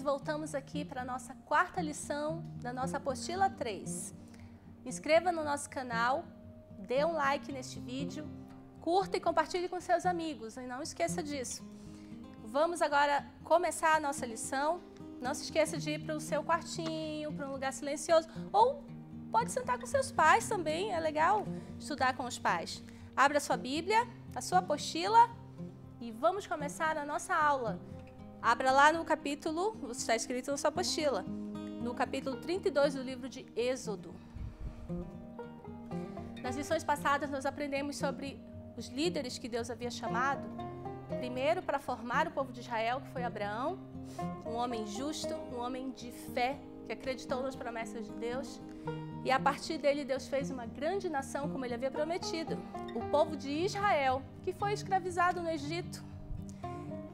voltamos aqui para a nossa quarta lição da nossa apostila 3. Inscreva no nosso canal, dê um like neste vídeo, curta e compartilhe com seus amigos, e não esqueça disso. Vamos agora começar a nossa lição. Não se esqueça de ir para o seu quartinho, para um lugar silencioso, ou pode sentar com seus pais também, é legal estudar com os pais. Abra a sua Bíblia, a sua apostila e vamos começar a nossa aula. Abra lá no capítulo, está escrito na sua apostila, no capítulo 32 do livro de Êxodo. Nas lições passadas nós aprendemos sobre os líderes que Deus havia chamado, primeiro para formar o povo de Israel, que foi Abraão, um homem justo, um homem de fé, que acreditou nas promessas de Deus. E a partir dele Deus fez uma grande nação, como ele havia prometido, o povo de Israel, que foi escravizado no Egito.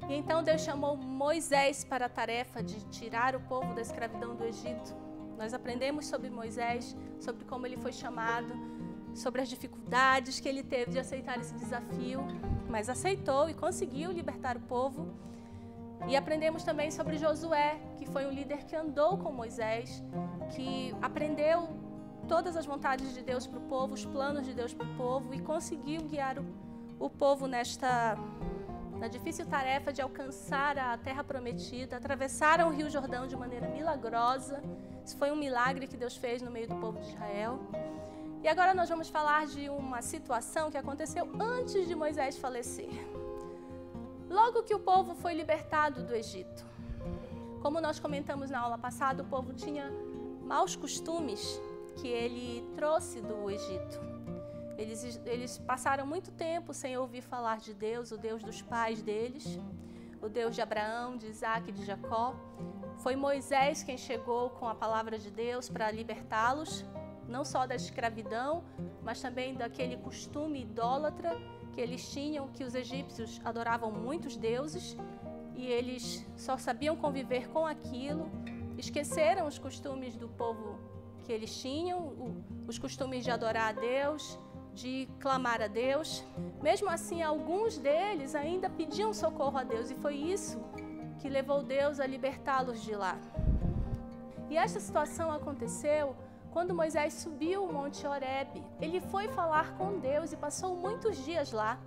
E então Deus chamou Moisés para a tarefa de tirar o povo da escravidão do Egito. Nós aprendemos sobre Moisés, sobre como ele foi chamado, sobre as dificuldades que ele teve de aceitar esse desafio, mas aceitou e conseguiu libertar o povo. E aprendemos também sobre Josué, que foi um líder que andou com Moisés, que aprendeu todas as vontades de Deus para o povo, os planos de Deus para o povo, e conseguiu guiar o povo na difícil tarefa de alcançar a terra prometida. Atravessaram o Rio Jordão de maneira milagrosa. Isso foi um milagre que Deus fez no meio do povo de Israel. E agora nós vamos falar de uma situação que aconteceu antes de Moisés falecer. Logo que o povo foi libertado do Egito. Como nós comentamos na aula passada, o povo tinha maus costumes que ele trouxe do Egito. Eles passaram muito tempo sem ouvir falar de Deus, o Deus dos pais deles, o Deus de Abraão, de Isaac e de Jacó. Foi Moisés quem chegou com a palavra de Deus para libertá-los, não só da escravidão, mas também daquele costume idólatra que eles tinham, que os egípcios adoravam muitos deuses e eles só sabiam conviver com aquilo, esqueceram os costumes do povo que eles tinham, os costumes de adorar a Deus, de clamar a Deus. Mesmo assim, alguns deles ainda pediam socorro a Deus e foi isso que levou Deus a libertá-los de lá. E esta situação aconteceu quando Moisés subiu o Monte Horebe. Ele foi falar com Deus e passou muitos dias lá.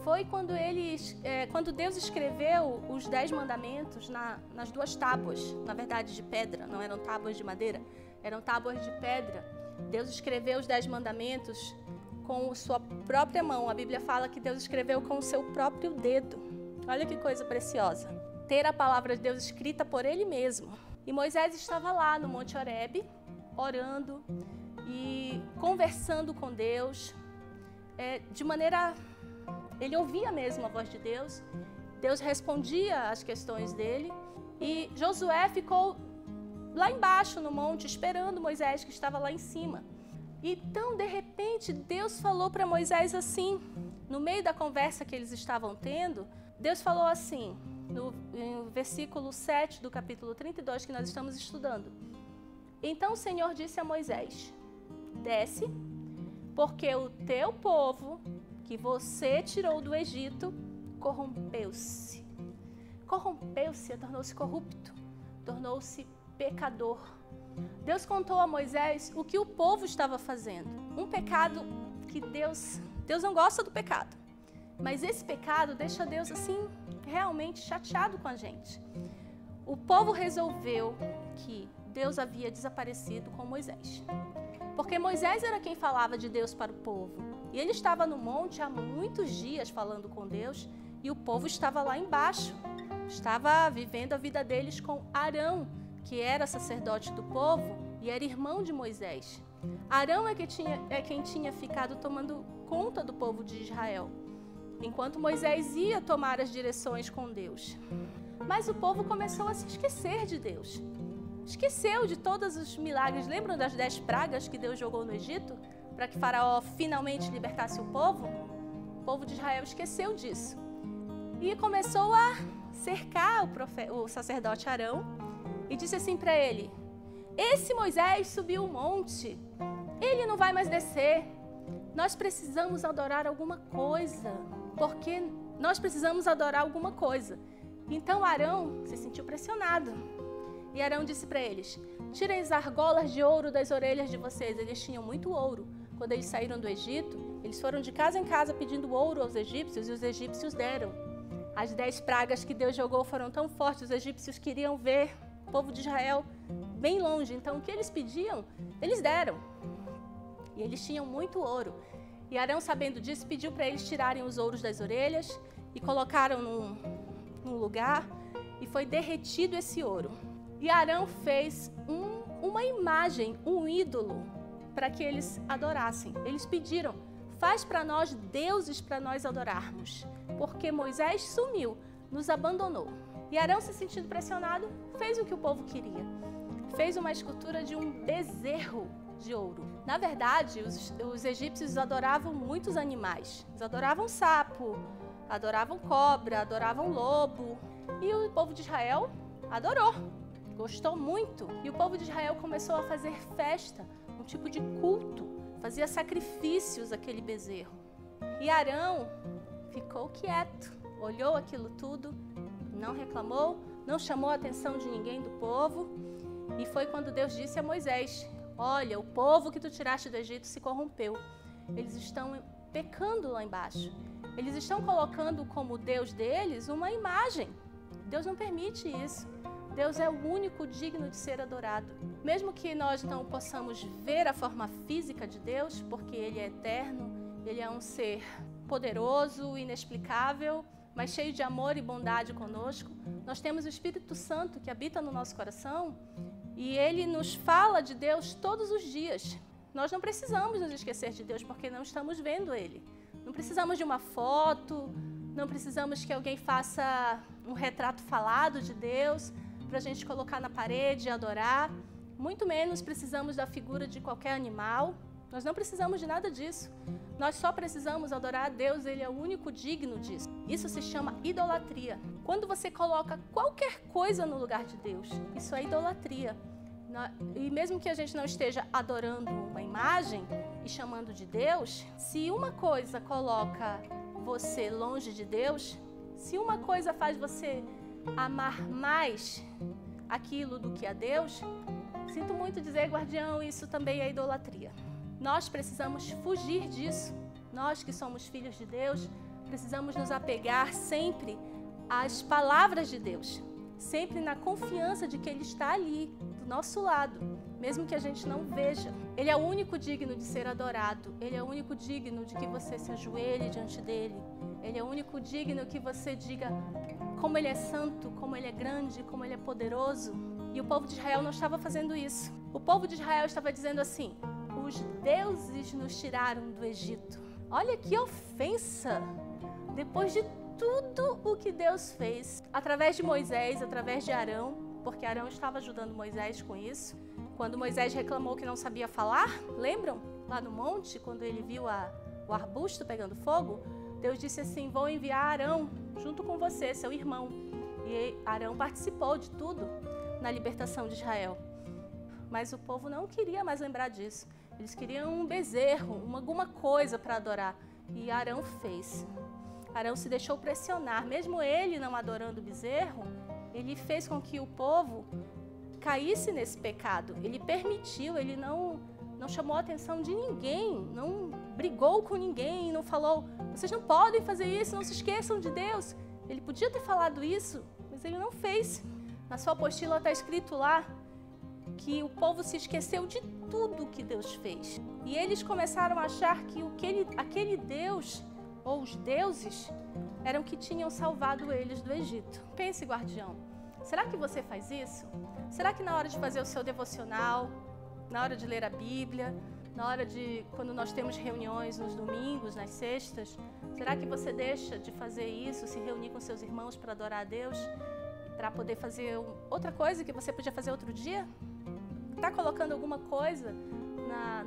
Foi quando Deus escreveu os 10 mandamentos nas 2 tábuas, na verdade de pedra, não eram tábuas de madeira, eram tábuas de pedra. Deus escreveu os 10 mandamentos com sua própria mão. A Bíblia fala que Deus escreveu com o seu próprio dedo. Olha que coisa preciosa. Ter a palavra de Deus escrita por Ele mesmo. E Moisés estava lá no Monte Horebe, orando e conversando com Deus. De maneira... Ele ouvia mesmo a voz de Deus. Deus respondia às questões dele. E Josué ficou lá embaixo no monte, esperando Moisés, que estava lá em cima. Então, de repente, Deus falou para Moisés assim, no meio da conversa que eles estavam tendo, Deus falou assim, no versículo 7 do capítulo 32 que nós estamos estudando. Então o Senhor disse a Moisés, desce, porque o teu povo, que você tirou do Egito, corrompeu-se. Corrompeu-se, tornou-se corrupto, tornou-se pecador. Deus contou a Moisés o que o povo estava fazendo. Um pecado que Deus não gosta do pecado. Mas esse pecado deixa Deus assim realmente chateado com a gente. O povo resolveu que Deus havia desaparecido com Moisés. Porque Moisés era quem falava de Deus para o povo. E ele estava no monte há muitos dias falando com Deus e o povo estava lá embaixo. Estava vivendo a vida deles com Arão, que era sacerdote do povo e era irmão de Moisés. Arão é quem tinha ficado tomando conta do povo de Israel, enquanto Moisés ia tomar as direções com Deus. Mas o povo começou a se esquecer de Deus. Esqueceu de todos os milagres. Lembram das 10 pragas que Deus jogou no Egito para que Faraó finalmente libertasse o povo? O povo de Israel esqueceu disso. E começou a cercar o sacerdote Arão e disse assim para ele, esse Moisés subiu o monte, ele não vai mais descer. Nós precisamos adorar alguma coisa, porque nós precisamos adorar alguma coisa. Então Arão se sentiu pressionado E Arão disse para eles: tirem as argolas de ouro das orelhas de vocês. Eles tinham muito ouro. Quando eles saíram do Egito, eles foram de casa em casa pedindo ouro aos egípcios e os egípcios deram. As 10 pragas que Deus jogou foram tão fortes, os egípcios queriam ver o povo de Israel bem longe. Então, o que eles pediam, eles deram. E eles tinham muito ouro. E Arão, sabendo disso, pediu para eles tirarem os ouros das orelhas e colocaram num lugar e foi derretido esse ouro. E Arão fez uma imagem, um ídolo, para que eles adorassem. Eles pediram: faz para nós deuses para nós adorarmos, porque Moisés sumiu, nos abandonou. E Arão, se sentindo pressionado, fez o que o povo queria. Fez uma escultura de um bezerro de ouro. Na verdade, os egípcios adoravam muitos animais. Eles adoravam sapo, adoravam cobra, adoravam lobo. E o povo de Israel adorou, gostou muito. E o povo de Israel começou a fazer festa, um tipo de culto, fazia sacrifícios àquele bezerro. E Arão ficou quieto, olhou aquilo tudo, não reclamou, não chamou a atenção de ninguém do povo. E foi quando Deus disse a Moisés: olha, o povo que tu tiraste do Egito se corrompeu. Eles estão pecando lá embaixo. Eles estão colocando como Deus deles uma imagem. Deus não permite isso. Deus é o único digno de ser adorado. Mesmo que nós não possamos ver a forma física de Deus, porque Ele é eterno, Ele é um ser poderoso, inexplicável, mas cheio de amor e bondade conosco, nós temos o Espírito Santo que habita no nosso coração e Ele nos fala de Deus todos os dias. Nós não precisamos nos esquecer de Deus porque não estamos vendo Ele. Não precisamos de uma foto, não precisamos que alguém faça um retrato falado de Deus para a gente colocar na parede e adorar. Muito menos precisamos da figura de qualquer animal. Nós não precisamos de nada disso. Nós só precisamos adorar a Deus, Ele é o único digno disso. Isso se chama idolatria. Quando você coloca qualquer coisa no lugar de Deus, isso é idolatria. E mesmo que a gente não esteja adorando uma imagem e chamando de Deus, se uma coisa coloca você longe de Deus, se uma coisa faz você amar mais aquilo do que a Deus, sinto muito dizer, guardião, isso também é idolatria. Nós precisamos fugir disso. Nós que somos filhos de Deus, precisamos nos apegar sempre às palavras de Deus, sempre na confiança de que Ele está ali, do nosso lado, mesmo que a gente não veja. Ele é o único digno de ser adorado. Ele é o único digno de que você se ajoelhe diante dEle. Ele é o único digno que você diga como Ele é santo, como Ele é grande, como Ele é poderoso. E o povo de Israel não estava fazendo isso. O povo de Israel estava dizendo assim: os deuses nos tiraram do Egito. Olha que ofensa! Depois de tudo o que Deus fez, através de Moisés, através de Arão, porque Arão estava ajudando Moisés com isso. Quando Moisés reclamou que não sabia falar, lembram? Lá no monte, quando ele viu o arbusto pegando fogo, Deus disse assim: vou enviar Arão junto com você, seu irmão. E Arão participou de tudo na libertação de Israel. Mas o povo não queria mais lembrar disso. Eles queriam um bezerro, alguma coisa para adorar. E Arão fez. Arão se deixou pressionar. Mesmo ele não adorando o bezerro, ele fez com que o povo caísse nesse pecado. Ele permitiu, ele não chamou a atenção de ninguém, não brigou com ninguém, não falou: vocês não podem fazer isso, não se esqueçam de Deus. Ele podia ter falado isso, mas ele não fez. Na sua apostila está escrito lá que o povo se esqueceu de tudo que Deus fez. E eles começaram a achar que aquele Deus, ou os deuses, eram que tinham salvado eles do Egito. Pense, guardião, será que você faz isso? Será que na hora de fazer o seu devocional, na hora de ler a Bíblia, na hora de, quando nós temos reuniões nos domingos, nas sextas, será que você deixa de fazer isso, se reunir com seus irmãos para adorar a Deus, para poder fazer outra coisa que você podia fazer outro dia? Está colocando alguma coisa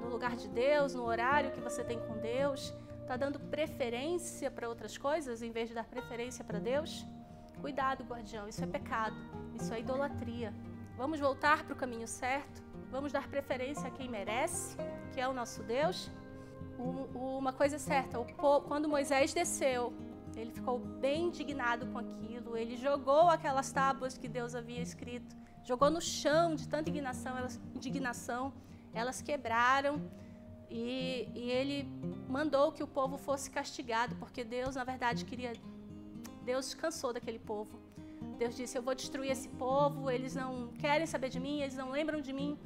no lugar de Deus, no horário que você tem com Deus? Está dando preferência para outras coisas em vez de dar preferência para Deus? Cuidado, guardião, isso é pecado, isso é idolatria. Vamos voltar para o caminho certo? Vamos dar preferência a quem merece, que é o nosso Deus? Uma coisa é certa, quando Moisés desceu, ele ficou bem indignado com aquilo, ele jogou aquelas tábuas que Deus havia escrito, jogou no chão de tanta indignação, elas quebraram e ele mandou que o povo fosse castigado, porque Deus, na verdade, Deus cansou daquele povo. Deus disse, eu vou destruir esse povo, eles não querem saber de mim, eles não lembram de mim.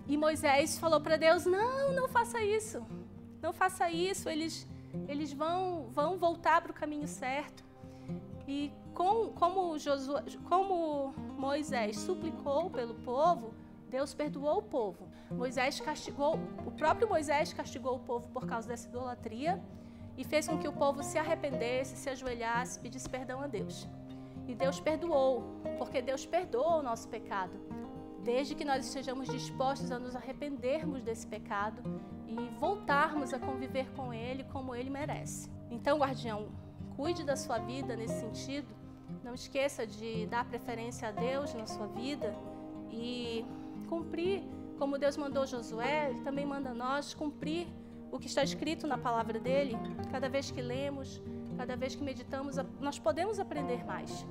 E Moisés falou para Deus, não faça isso, não faça isso, eles vão voltar para o caminho certo. E como Moisés suplicou pelo povo, Deus perdoou o povo. O próprio Moisés castigou o povo por causa dessa idolatria e fez com que o povo se arrependesse, se ajoelhasse, pedisse perdão a Deus. E Deus perdoou, porque Deus perdoa o nosso pecado, desde que nós estejamos dispostos a nos arrependermos desse pecado e voltarmos a conviver com Ele como Ele merece. Então, guardião, cuide da sua vida nesse sentido. Não esqueça de dar preferência a Deus na sua vida e cumprir, como Deus mandou Josué, Ele também manda nós cumprir o que está escrito na palavra dEle. Cada vez que lemos, cada vez que meditamos, nós podemos aprender mais.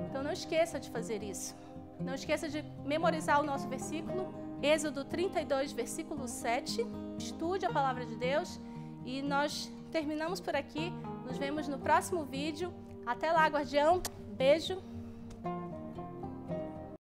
Então não esqueça de fazer isso. Não esqueça de memorizar o nosso versículo, Êxodo 32, versículo 7. Estude a palavra de Deus e nós terminamos por aqui. Nos vemos no próximo vídeo. Até lá, guardião. Beijo.